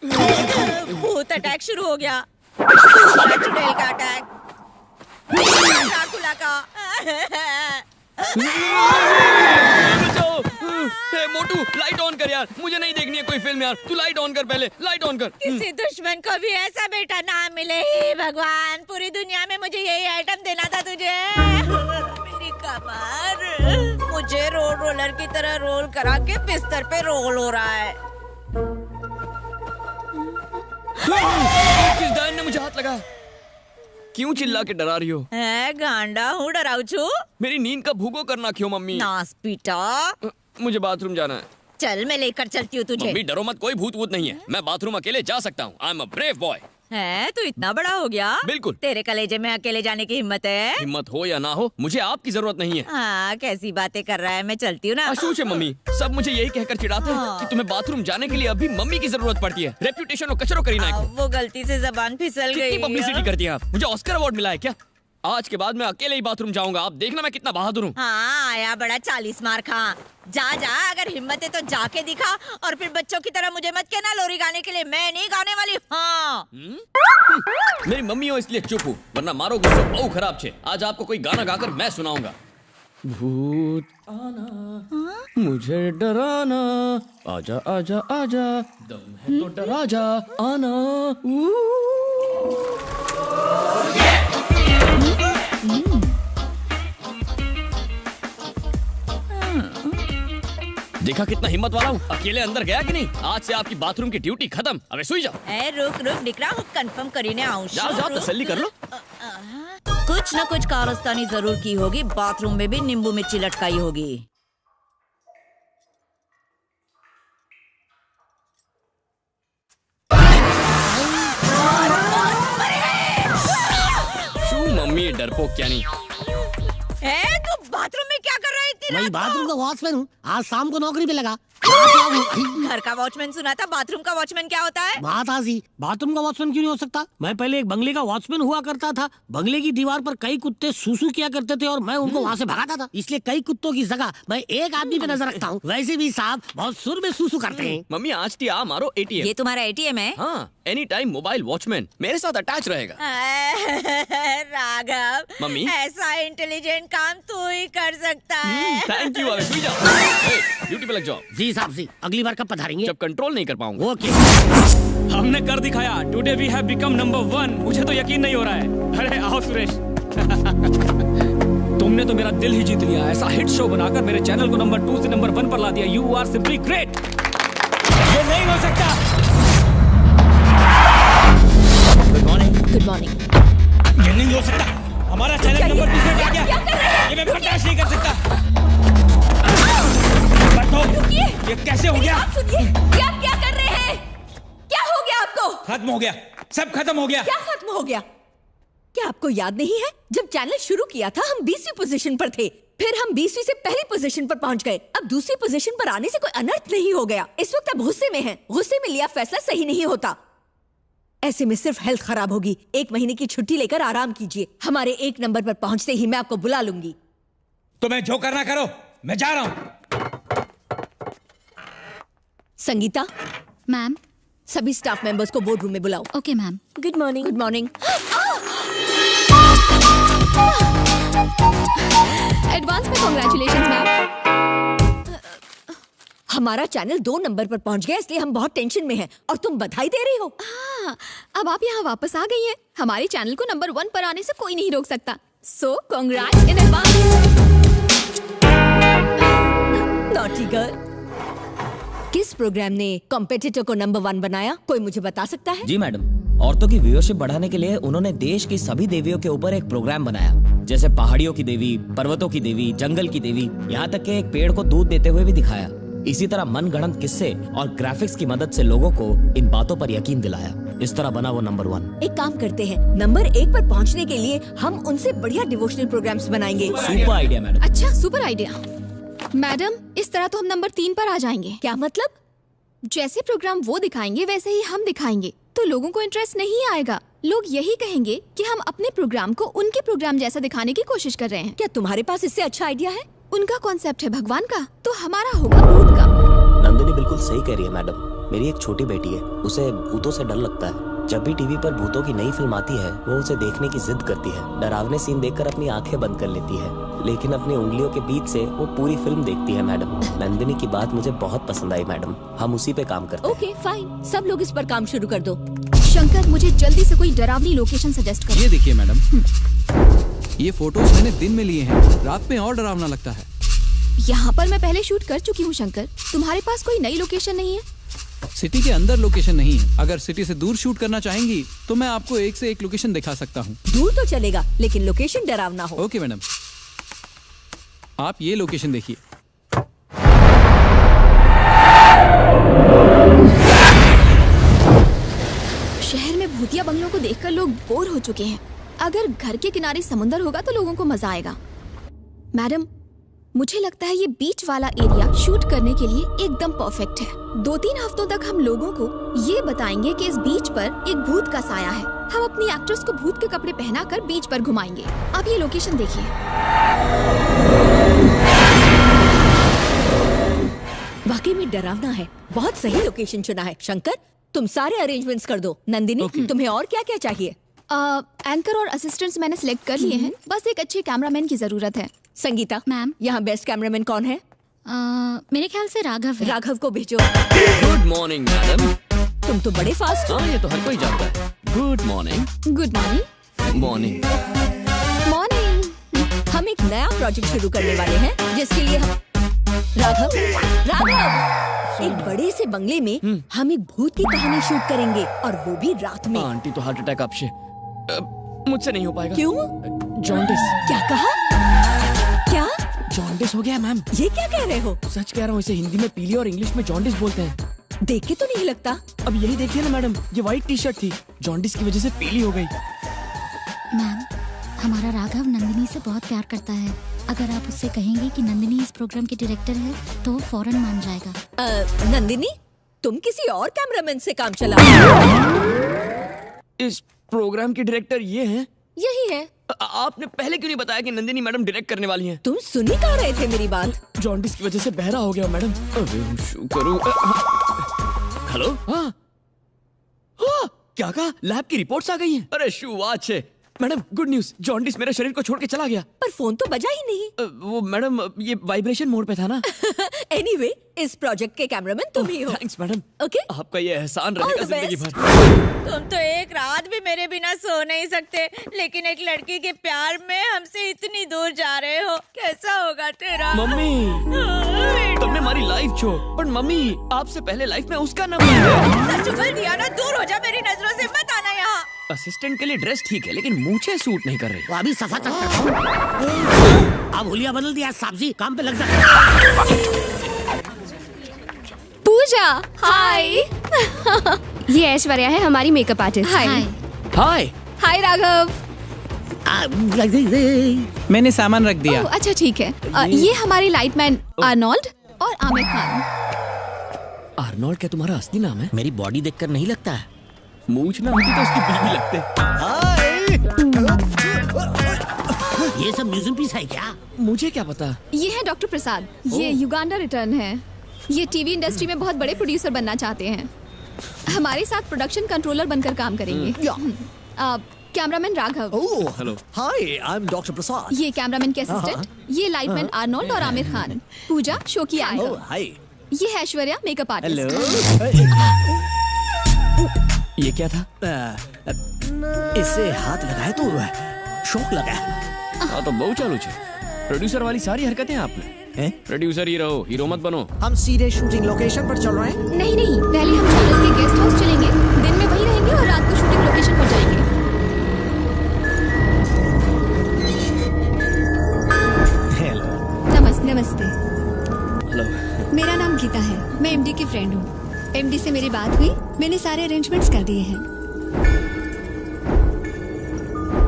भूत अटैक शुरू हो गया। चुड़ैल का अटैक, ड्राकुला का। मोटू लाइट ऑन कर यार, मुझे नहीं देखनी है कोई फिल्म यार। तू लाइट ऑन कर, पहले लाइट ऑन कर। किसी दुश्मन को भी ऐसा बेटा ना मिले ही भगवान। पूरी दुनिया में मुझे यही आइटम देना था तुझे। मेरी कमर, मुझे रोलर की तरह रोल करा के बिस्तर पे रोल हो रहा है। किस डायन ने मुझे हाथ लगा? क्यों चिल्ला के डरा रही हो? गांडा हूँ, डराऊचू। मेरी नींद का भूगो करना क्यों मम्मी? नास पीटा। मुझे बाथरूम जाना है। चल मैं लेकर चलती हूँ तुझे। मम्मी डरो मत, कोई भूत वूत नहीं है। मैं बाथरूम अकेले जा सकता हूँ। I am a brave boy. है तू इतना बड़ा हो गया? बिल्कुल। तेरे कलेजे में अकेले जाने की हिम्मत है? हिम्मत हो या ना हो, मुझे आपकी जरूरत नहीं है। हाँ, कैसी बातें कर रहा है। मैं चलती हूँ ना। अशूच है मम्मी, सब मुझे यही कहकर चिढ़ाते हैं कि तुम्हें बाथरूम जाने के लिए अभी मम्मी की जरूरत पड़ती है। रेप्यूटेशन और कचरो करीना को। वो गलती से जबान फिसल गई। कितनी पब्लिसिटी करती हैं आप? मुझे ऑस्कर अवार्ड मिला है क्या? आज के बाद मैं अकेले ही बाथरूम जाऊंगा। आप देखना मैं कितना बहादुर हूँ। हाँ, आया बड़ा 40 मार खा। जा जा, अगर हिम्मत है तो जाके दिखा। और फिर बच्चों की तरह मुझे मत कहना लोरी गाने के लिए। मैं नहीं गाने वाली। हाँ। मेरी मम्मी हो इसलिए चुप हूँ, वरना मारो गुस्सा बहु खराब छे। आज आपको कोई गाना गाकर मैं सुनाऊंगा। भूत आना मुझे डराना, आजा आजा आजा, दम है तो डरा जा आना। देखा कितना हिम्मत वाला हूँ। अकेले अंदर गया कि नहीं? आज से आपकी बाथरूम की ड्यूटी खत्म। अबे सोई जाओ। रुक रुक निकला हूँ, कंफर्म करीने आऊँ। जाओ जाओ, तसल्ली कर लो। कुछ न कुछ कारस्तानी जरूर की होगी। बाथरूम में भी नींबू मिर्ची लटकाई होगी। शू मम्मी डरपोक क्या नहीं। तू बाथरूम में क्या कर रहा है इतनी मैं रात बाथरूम को? का वॉचमैन हूँ। आज शाम को नौकरी पे लगा। घर का वॉचमैन सुना था, बाथरूम का वॉचमैन क्या होता है? बात आजी, बाथरूम का वॉचमैन क्यों नहीं हो सकता? मैं पहले एक बंगले का वॉचमैन हुआ करता था। बंगले की दीवार पर कई कुत्ते सूसू किया करते थे और मैं उनको वहाँ से भगाता था। इसलिए कई कुत्तों की जगह मैं एक आदमी पे नजर रखता हूँ। वैसे भी साहब बहुत सुर में सूसू करते हैं। मम्मी आज टी आ मारो एटीएम। ये तुम्हारा एटीएम है? हाँ, एनी टाइम मोबाइल वॉचमैन मेरे साथ अटैच रहेगा। राघव मम्मी? ऐसा इंटेलिजेंट काम तू ही कर सकता है। Thank you. अबे जाओ, ड्यूटी पे लग जाओ। जी साहब जी, अगली बार कब पधारेंगे? जब कंट्रोल नहीं कर पाऊंगा। ओके। हमने कर दिखाया। Today we have become number 1। मुझे तो यकीन नहीं हो रहा है। अरे आओ सुरेश। तुमने तो मेरा दिल ही जीत लिया। ऐसा हिट शो बनाकर मेरे चैनल को नंबर 2 से नंबर 1 पर ला दिया। You are simply great. ये नहीं हो सकता। Good morning. Good morning. ये नहीं हो सकता। हमारा चैनल नंबर 2 से आ गया। ये मैं बर्दाश्त नहीं कर सकता। ये कैसे हो गया? आप सुनिए, क्या क्या कर रहे हैं? क्या हो गया आपको? खत्म हो गया, सब खत्म हो गया। क्या खत्म हो गया? क्या आपको याद नहीं है जब चैनल शुरू किया था हम 20वीं पोजीशन पर थे, फिर हम 20वीं से पहली पोजीशन पर पहुंच गए। अब दूसरी पोजीशन पर आने से कोई अनर्थ नहीं हो गया। इस वक्त अब गुस्से में हैं। गुस्से में लिया फैसला सही नहीं होता। ऐसे में सिर्फ हेल्थ खराब होगी। 1 महीने की छुट्टी लेकर आराम कीजिए। हमारे 1 नंबर पर पहुंचते ही मैं आपको बुला लूंगी। तुम्हें जो करना करो, मैं जा रहा हूँ। संगीता मैम। सभी स्टाफ मेंबर्स को बोर्ड रूम में बुलाओ। Okay ma'am. Good morning. Good morning. Advance में कांग्रेचुलेशंस मैम। हमारा चैनल 2 नंबर पर पहुंच गया, इसलिए हम बहुत टेंशन में हैं और तुम बधाई दे रही हो। अब आप यहाँ वापस आ गई हैं। हमारे चैनल को नंबर 1 पर आने से कोई नहीं रोक सकता। So congrats in advance. Naughty girl. किस प्रोग्राम ने कॉम्पिटिटर को नंबर 1 बनाया? कोई मुझे बता सकता है? जी मैडम, औरतों की व्यूअरशिप बढ़ाने के लिए उन्होंने देश की सभी देवियों के ऊपर एक प्रोग्राम बनाया, जैसे पहाड़ियों की देवी, पर्वतों की देवी, जंगल की देवी, यहाँ तक कि एक पेड़ को दूध देते हुए भी दिखाया। इसी तरह मनगढ़ंत किस्से और ग्राफिक्स की मदद से लोगों को इन बातों पर यकीन दिलाया। इस तरह बना वो नंबर 1। एक काम करते हैं, नंबर 1 पर पहुंचने के लिए हम उनसे बढ़िया डिवोशनल प्रोग्राम्स बनाएंगे। Super idea madam. अच्छा, सुपर आइडिया। मैडम, इस तरह तो हम नंबर 3 पर आ जाएंगे। क्या मतलब? जैसे प्रोग्राम वो दिखाएंगे वैसे ही हम दिखाएंगे, तो लोगों को इंटरेस्ट नहीं आएगा। लोग यही कहेंगे कि हम अपने प्रोग्राम को उनके प्रोग्राम जैसा दिखाने की कोशिश कर रहे हैं। क्या तुम्हारे पास इससे अच्छा आइडिया है? उनका कॉन्सेप्ट है भगवान का, तो हमारा होगा भूत का। नंदिनी बिल्कुल सही कह रही है मैडम। मेरी एक छोटी बेटी है, उसे भूतों से डर लगता है। जब भी टीवी पर भूतों की नई फिल्म आती है वो उसे देखने की जिद करती है। डरावने सीन देखकर अपनी आंखें बंद कर लेती है, लेकिन अपनी उंगलियों के बीच से वो पूरी फिल्म देखती है। मैडम, नंदिनी की बात मुझे बहुत पसंद आई मैडम, हम उसी पे काम करते हैं। ओके फाइन, सब लोग इस पर काम शुरू कर दो। शंकर, मुझे जल्दी से कोई डरावनी लोकेशन सजेस्ट करो। ये देखिए मैडम, ये फोटोज मैंने दिन में लिए हैं, रात में और डरावना लगता है। यहाँ पर मैं पहले शूट कर चुकी हूँ शंकर, तुम्हारे पास कोई नई लोकेशन नहीं है? सिटी के अंदर लोकेशन नहीं है। अगर सिटी से दूर शूट करना चाहेंगी तो मैं आपको एक से एक लोकेशन दिखा सकता हूँ। दूर तो चलेगा, लेकिन लोकेशन डरावना हो। ओके मैडम, आप ये लोकेशन देखिए। शहर में भूतिया बंगलों को देखकर लोग बोर हो चुके हैं। अगर घर के किनारे समुंदर होगा तो लोगों को मजा आएगा। मैडम, मुझे लगता है ये बीच वाला एरिया शूट करने के लिए एकदम परफेक्ट है। 2-3 हफ्तों तक हम लोगों को ये बताएंगे कि इस बीच पर एक भूत का साया है। हम अपनी एक्ट्रेस को भूत के कपड़े पहनाकर बीच पर घुमाएंगे। अब ये लोकेशन देखिए। वाकई में डरावना है, बहुत सही लोकेशन चुना है। शंकर, तुम सारे अरेंजमेंट्स कर दो। नंदिनी, तुम्हें और क्या क्या चाहिए? एंकर और असिस्टेंट्स मैंने सिलेक्ट कर लिए हैं, बस एक अच्छे कैमरामैन की जरूरत है। संगीता मैम, यहाँ बेस्ट कैमरामैन कौन है? मेरे ख्याल से राघव है। राघव को भेजो। Good morning madam. तुम तो बड़े फास्ट हो। हाँ, ये तो हर कोई जानता है। Good morning. Good morning. Morning. Morning. हम एक नया प्रोजेक्ट शुरू करने वाले हैं, जिसके लिए हम राघव एक बड़े से बंगले में हम एक भूत की कहानी शूट करेंगे, और वो भी रात में। आंटी तो हार्ट अटैक आपसे मुझसे नहीं हो पाएगा। क्यों? जॉन्डिस। क्या कहा? क्या? जॉन्डिस हो गया मैम। ये क्या कह रहे हो? सच कह रहा हूँ, इसे हिंदी में पीली और इंग्लिश में जॉन्डिस बोलते हैं। देख के तो नहीं लगता। अब यही देखिए ना मैडम, ये व्हाइट टी शर्ट थी, जॉन्डिस की वजह से पीली हो गई। मैम, हमारा राघव नंदिनी से बहुत प्यार करता है। अगर आप उससे कहेंगे कि नंदिनी इस प्रोग्राम की डायरेक्टर है तो वो फौरन मान जाएगा। नंदिनी, तुम किसी और कैमरामैन से काम चला। इस प्रोग्राम के डायरेक्टर ये हैं? यही है। आपने पहले क्यों नहीं बताया कि नंदिनी मैडम डायरेक्ट करने वाली हैं? तुम सुन ही कहाँ रहे थे मेरी बात? जॉन्डिस की वजह से बहरा हो गया मैडम। अबे शू करूं। हेलो। हाँ हाँ, क्या कहा? लैब की रिपोर्ट्स आ गई हैं। अरे शू, अच्छे मैडम, गुड न्यूज, जॉन्डिस मेरे शरीर को छोड़ के चला गया। पर फोन तो बजा ही नहीं। वो मैडम, ये वाइब्रेशन मोड पे था ना। एनीवे, इस प्रोजेक्ट के कैमरामैन तुम ही हो। Thanks madam. ओके, आपका ये एहसान रहेगा All the जिंदगी best. भर। तुम तो एक रात भी मेरे बिना सो नहीं सकते, लेकिन एक लड़की के प्यार में हमसे इतनी दूर जा रहे हो। कैसा होगा तेरा? मम्मी, तुमने हमारी लाइफ छोड़, पर मम्मी आपसे पहले लाइफ में उसका नंबर है। सच बोल दिया ना, दूर हो जा मेरी नजरों से, मत आना यहाँ। असिस्टेंट के लिए ड्रेस ठीक है, लेकिन मूछें सूट नहीं कर रही। वो अभी सफा चक्कर। अब हुलिया बदल दिया, साहब काम पे लग जा। पूजा, हाय। ये ऐश्वर्या है, हमारी मेकअप आर्टिस्ट। हाय। हाय। हाय राघव। मैंने सामान रख दिया। ओह, अच्छा ठीक है। ये हमारे लाइटमैन आर्नोल्ड और आमिर खान। आर्नोल्ड क्या तुम्हारा असली नाम है? मेरी बॉडी देखकर नहीं लगता है। मूछ ना होती तो उसकी बीवी लगते। ये सब म्यूजियम पीस है क्या? मुझे क्या पता। ये है डॉक्टर प्रसाद, ये युगांडा रिटर्न है। ये टीवी इंडस्ट्री में बहुत बड़े प्रोड्यूसर बनना चाहते हैं। हमारे साथ प्रोडक्शन कंट्रोलर बनकर काम करेंगे। Cameraman Raghav. Hello. Hi, I'm Dr. Prasad. ये कैमरामैन के असिस्टेंट। ये लाइटमैन आर्नोल्ड और आमिर खान। पूजा शो की Oh, एंकर। hi. ये है ऐश्वर्या मेकअप आर्टिस्ट। ये क्या था? इससे हाथ लगाए तो शौक लगा। हाँ तो बहुत चालू छे। प्रोड्यूसर वाली सारी हरकतें आपने। प्रोड्यूसर ही रहो, हीरो मत बनो। हम सीधे शूटिंग लोकेशन पर चल रहे हैं। नहीं नहीं, पहले हम होटल के गेस्ट हाउस चलेंगे, दिन में वहीं रहेंगे और रात को शूटिंग लोकेशन पर जाएंगे। हेलो। नमस्ते। हेलो। मेरा नाम गीता है, मैं एमडी की फ्रेंड हूँ। एमडी से मेरी बात हुई, मैंने सारे अरेंजमेंट्स कर दिए हैं।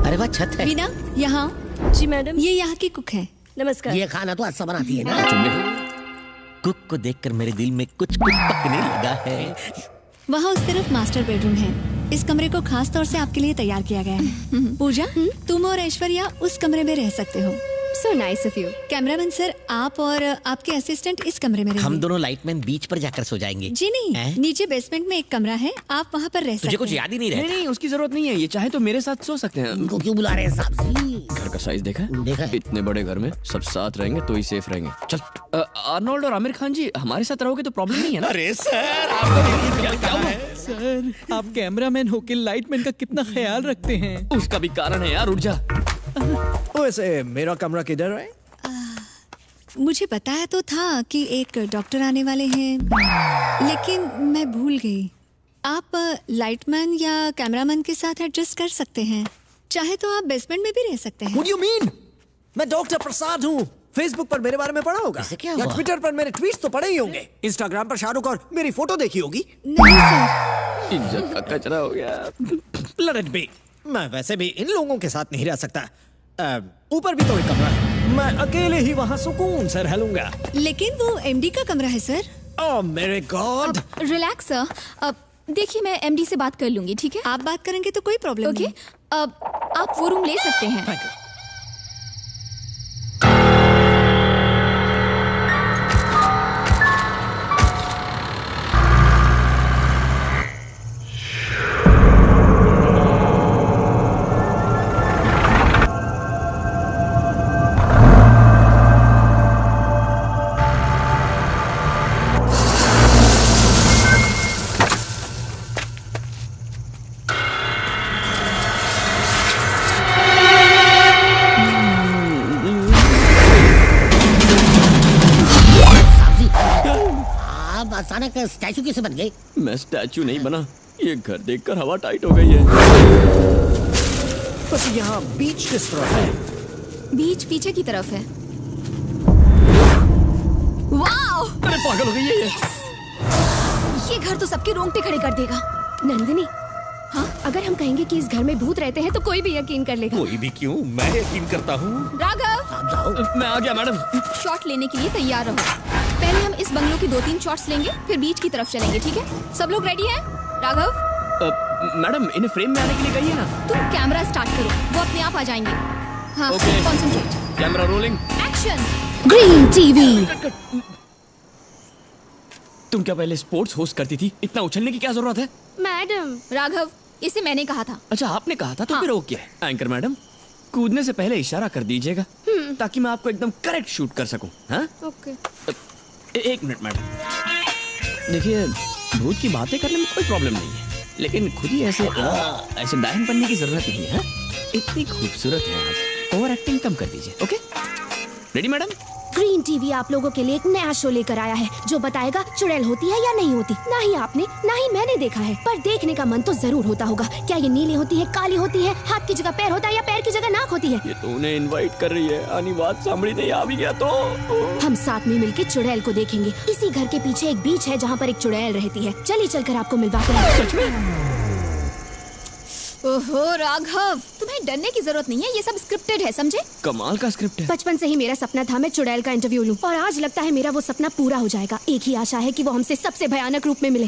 अरे वाह, छत है। वीना, यहाँ। जी मैडम। ये यहाँ की कुक है। नमस्कार। ये खाना तो अच्छा बनाती है ना। कुक को देखकर मेरे दिल में कुछ पकने लगा है। वहाँ उस तरफ मास्टर बेडरूम है। इस कमरे को खास तौर से आपके लिए तैयार किया गया है। पूजा, तुम और ऐश्वर्या उस कमरे में रह सकते हो। So nice of you. Cameraman sir, आप और आपके असिस्टेंट इस कमरे में हम रहेंगे। दोनों लाइटमैन बीच पर जाकर सो जाएंगे। जी नहीं, हैं? नीचे बेसमेंट में एक कमरा है, आप वहाँ पर रह सकते तुझे कुछ हैं। याद ही नहीं नहीं रहता। नहीं उसकी जरूरत नहीं है, ये चाहे तो मेरे साथ सो सकते हैं। उनको क्यों बुला रहे हैं साहब जी? घर का साइज देखा है? देखा है। इतने बड़े घर में सब साथ रहेंगे तो ही सेफ रहेंगे। चल आर्नोल्ड और आमिर खान जी हमारे साथ रहोगे तो प्रॉब्लम नहीं है ना? अरे सर, सर आप कैमरामैन होके लाइटमैन का कितना ख्याल रखते हैं। उसका भी कारण है यार, उठ जा। वैसे मेरा कमरा किधर है? मुझे बताया तो था कि एक डॉक्टर आने वाले हैं, लेकिन मैं भूल गई। आप लाइटमैन या कैमरामैन के साथ एडजस्ट कर सकते हैं। चाहे तो आप बेसमेंट में भी रह सकते हैं। What do you mean? मैं डॉक्टर प्रसाद हूँ। फेसबुक पर मेरे बारे में पढ़ा होगा ऐसे क्या या हुआ? ट्विटर पर मेरे ट्वीट्स तो पढ़े ही होंगे। इंस्टाग्राम पर शाहरुख और मेरी फोटो देखी होगी। नहीं सर, इज्जत का कचरा हो गया। Let it be। मैं वैसे भी इन लोगों के साथ नहीं रह सकता। ऊपर भी तो एक कमरा है, मैं अकेले ही वहाँ सुकून से रह लूंगा। लेकिन वो एमडी का कमरा है सर। ओह मेरे गॉड। रिलैक्स सर, अब देखिए मैं एमडी से बात कर लूंगी, ठीक है? आप बात करेंगे तो कोई प्रॉब्लम ओके, नहीं। अब आप वो रूम ले सकते हैं। Thank you. आप अचानक स्टैचू कैसे बन गए? मैं स्टैचू नहीं बना, ये घर देखकर हवा टाइट हो गई है। बस यहाँ बीच किस तरह है? बीच पीछे की तरफ है। वाओ! अरे पागल हो गई है ये। ये घर तो सबके रोंगटे खड़े कर देगा। नंदिनी, हाँ, अगर हम कहेंगे कि इस घर में भूत रहते हैं तो कोई भी यकीन कर लेगा। कोई भी क्यों, मैं यकीन करता हूँ। राघव, आप जाओ। मैं आ गया मैडम। शॉट लेने के लिए तैयार रहो। पहले हम इस बंगलों की 2-3 शॉट्स लेंगे, फिर बीच की तरफ चलेंगे, ठीक है? सब लोग रेडी हैं? राघव, मैडम इन्हें फ्रेम में आने के लिए कहिए ना। तुम कैमरा स्टार्ट करो, वो अपने आप आ जाएंगे। हाँ, Okay. Concentrate. Camera rolling. Action. Green TV. तुम क्या पहले स्पोर्ट्स होस्ट करती थी? इतना उछलने की क्या जरूरत है? मैडम, राघव, इसे मैंने कहा था। अच्छा आपने कहा था तो हाँ। फिर ओके। एंकर मैडम, कूदने से पहले इशारा कर दीजिएगा ताकि मैं आपको एकदम करेक्ट शूट कर सकूं। हाँ? ओके। एक मिनट मैडम, देखिए भूत की बातें करने में कोई प्रॉब्लम नहीं है, लेकिन खुद ही ऐसे डायन बनने की जरूरत नहीं है। इतनी खूबसूरत है आप, ओवर एक्टिंग कम कर दीजिए। Okay, ready madam? Green TV आप लोगों के लिए एक नया शो लेकर आया है जो बताएगा चुड़ैल होती है या नहीं होती। ना ही आपने ना ही मैंने देखा है, पर देखने का मन तो जरूर होता होगा। क्या ये नीली होती है, काली होती है, हाथ की जगह पैर होता है या पैर की जगह नाक होती है? ये तो उन्हें इनवाइट कर रही है, आनी बात सांभली नहीं आ भी गया तो। हम साथ में मिलकर चुड़ैल को देखेंगे। इसी घर के पीछे एक बीच है जहाँ पर एक चुड़ैल रहती है। चलिए चलकर आपको मिलवाते हैं। सच में? ओहो राघव, तुम्हें डरने की जरूरत नहीं है, ये सब स्क्रिप्टेड है, समझे? कमाल का स्क्रिप्ट है। बचपन से ही मेरा सपना था मैं चुड़ैल का इंटरव्यू लूं, और आज लगता है मेरा वो सपना पूरा हो जाएगा। एक ही आशा है कि वो हमसे सबसे भयानक रूप में मिले।